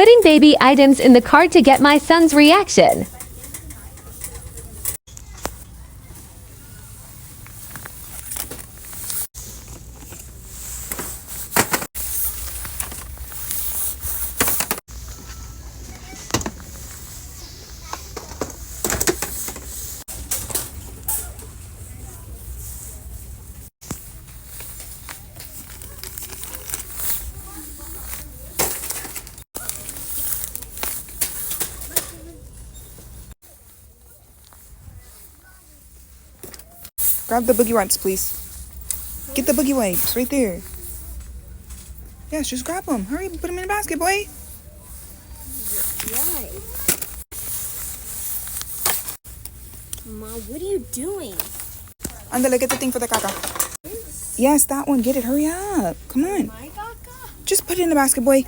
Putting baby items in the cart to get my son's reaction. Grab the boogie wipes, please. Get the boogie wipes right there. Yes, just grab them. Hurry, put them in the basket, boy. Why? Mom, what are you doing? Andale, get the thing for the caca. Yes, that one. Get it. Hurry up. Come on. My caca? Just put it in the basket, boy.